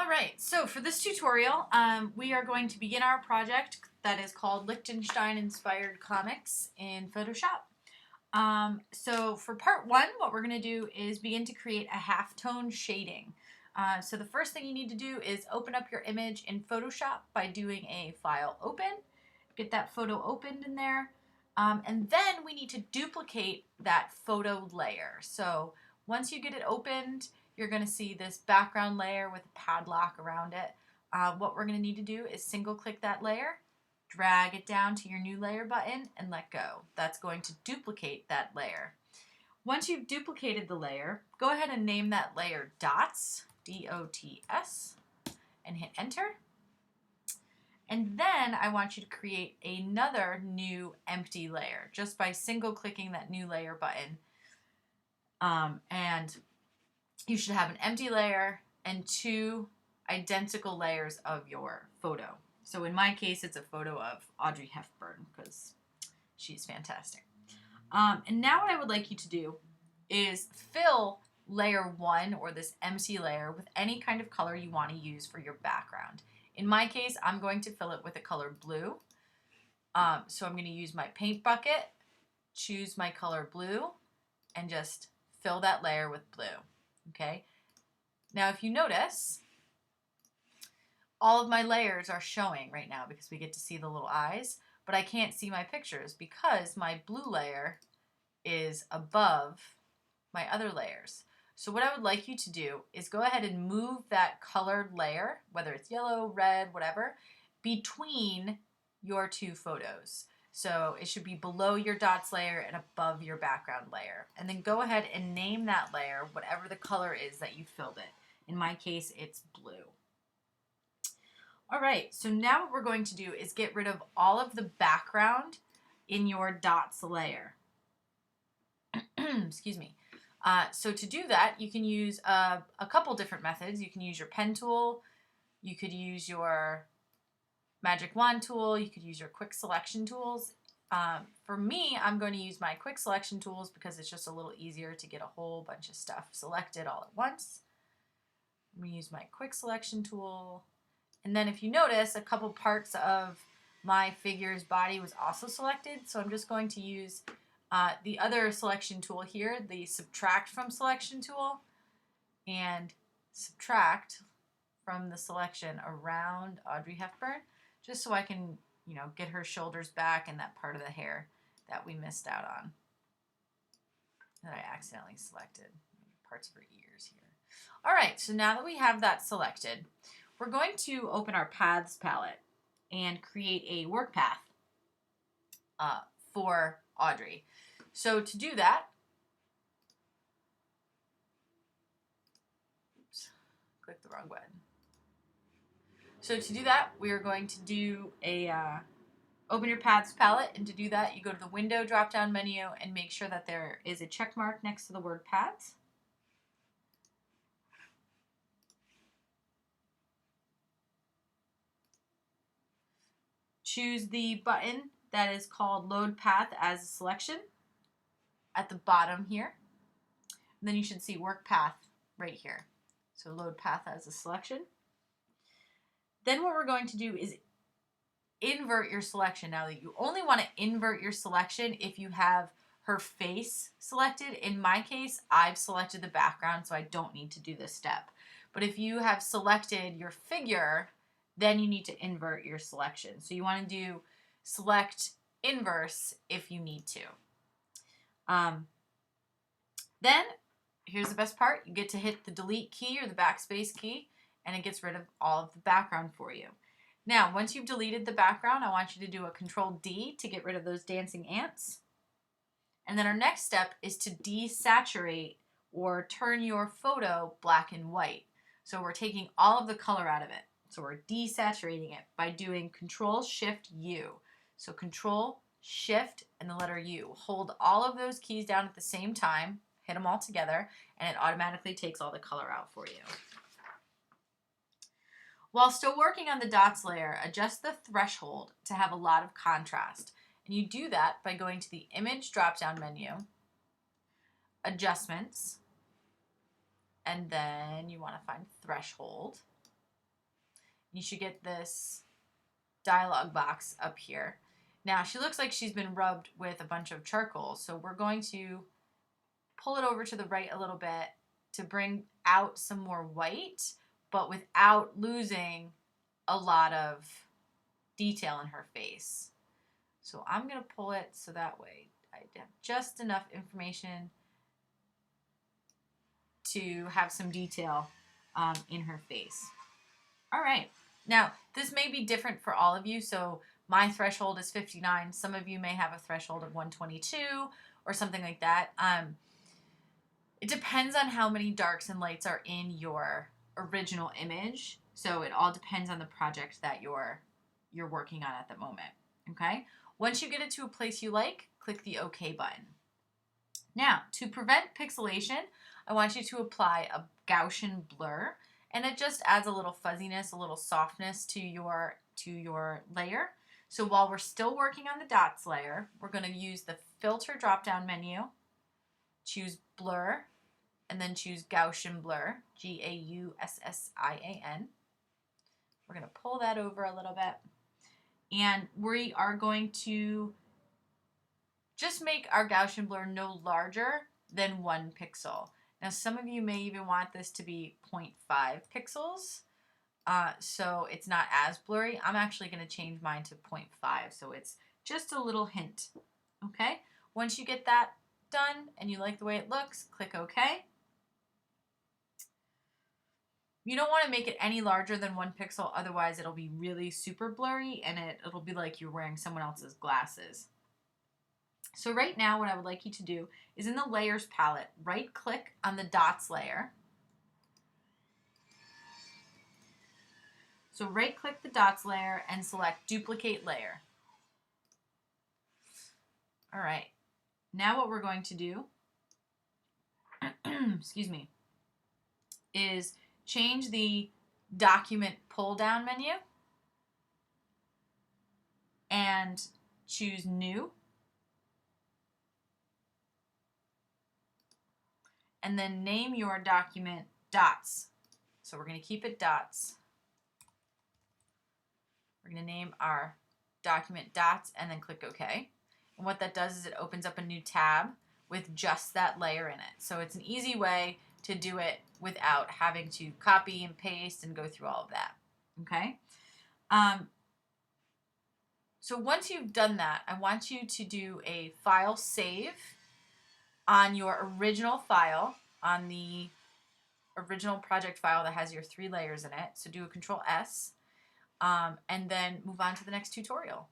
All right, so for this tutorial, we are going to begin our project that is called Liechtenstein Inspired Comics in Photoshop. So for part one, what we're going to do is begin to create a halftone shading. So the first thing you need to do is open up your image in Photoshop by doing a file open. Get that photo opened in there. And then we need to duplicate that photo layer. So once you get it opened, you're going to see this background layer with a padlock around it. What we're going to need to do is single click that layer, drag it down to your new layer button, and let go. That's going to duplicate that layer. Once you've duplicated the layer, go ahead and name that layer Dots, D-O-T-S, and hit enter. And then I want you to create another new empty layer just by single clicking that new layer button. And you should have an empty layer and two identical layers of your photo. So in my case, it's a photo of Audrey Hepburn because she's fantastic. And now what I would like you to do is fill layer one, or this empty layer, with any kind of color you want to use for your background. In my case, I'm going to fill it with the color blue. So I'm going to use my paint bucket, choose my color blue, and just fill that layer with blue. Okay. Now, if you notice, all of my layers are showing right now because we get to see the little eyes, but I can't see my pictures because my blue layer is above my other layers. So what I would like you to do is go ahead and move that colored layer, whether it's yellow, red, whatever, between your two photos. So it should be below your dots layer and above your background layer. And then go ahead and name that layer whatever the color is that you filled it. In my case, it's blue. All right, so now what we're going to do is get rid of all of the background in your dots layer. Excuse me. So to do that, you can use a couple different methods. You can use your pen tool, you could use your magic wand tool, you could use your quick selection tools. For me, I'm going to use my quick selection tools because it's just a little easier to get a whole bunch of stuff selected all at once. I'm going to use my quick selection tool. And then if you notice, a couple parts of my figure's body was also selected. So I'm just going to use the other selection tool here, the subtract from selection tool, and subtract from the selection around Audrey Hepburn, just so I can, get her shoulders back and that part of the hair that we missed out on, that I accidentally selected, parts of her ears here. All right, so now that we have that selected, we're going to open our Paths palette and create a work path for Audrey. So to do that, oops, click the wrong button. So to do that, we are going to do a open your Paths palette, and to do that, you go to the Window drop-down menu and make sure that there is a check mark next to the word Paths. Choose the button that is called Load Path as a Selection at the bottom here. And then you should see Work Path right here. So Load Path as a Selection. Then what we're going to do is invert your selection. Now, you only want to invert your selection if you have her face selected. In my case, I've selected the background, so I don't need to do this step. But if you have selected your figure, then you need to invert your selection. So you want to do select inverse if you need to. Then, here's the best part. You get to hit the delete key or the backspace key, and it gets rid of all of the background for you. Now, once you've deleted the background, I want you to do a Control-D to get rid of those dancing ants. And then our next step is to desaturate or turn your photo black and white. So we're taking all of the color out of it. So we're desaturating it by doing Control-Shift-U. So Control, Shift, and the letter U. Hold all of those keys down at the same time, hit them all together, and it automatically takes all the color out for you. While still working on the dots layer, adjust the threshold to have a lot of contrast. And you do that by going to the Image drop-down menu, Adjustments, and then you want to find Threshold. You should get this dialog box up here. Now, she looks like she's been rubbed with a bunch of charcoal, so we're going to pull it over to the right a little bit to bring out some more white, but without losing a lot of detail in her face. So I'm going to pull it so that way I have just enough information to have some detail in her face. All right. Now, this may be different for all of you. So my threshold is 59. Some of you may have a threshold of 122 or something like that. It depends on how many darks and lights are in your original image. So it all depends on the project that you're working on at the moment. Okay? Once you get it to a place you like, click the OK button. Now, to prevent pixelation, I want you to apply a Gaussian blur, and it just adds a little fuzziness, a little softness to your layer. So while we're still working on the dots layer, we're going to use the filter drop-down menu, choose blur, and then choose Gaussian blur, Gaussian. We're going to pull that over a little bit, and we are going to just make our Gaussian blur no larger than 1 pixel. Now, some of you may even want this to be 0.5 pixels, so it's not as blurry. I'm actually going to change mine to 0.5, so it's just a little hint. Okay? Once you get that done and you like the way it looks, click OK. You don't want to make it any larger than 1 pixel, otherwise it'll be really super blurry and it'll be like you're wearing someone else's glasses. So right now what I would like you to do is in the layers palette, right click on the dots layer. So right click the dots layer and select duplicate layer. All right, now what we're going to do, excuse me, is change the document pull down menu and choose new. And then name your document dots. So we're going to keep it dots. We're going to name our document dots and then click OK. And what that does is it opens up a new tab with just that layer in it. So it's an easy way to do it without having to copy and paste and go through all of that. Okay? So once you've done that, I want you to do a file save on your original file, on the original project file that has your 3 layers in it. So do a Control S, and then move on to the next tutorial.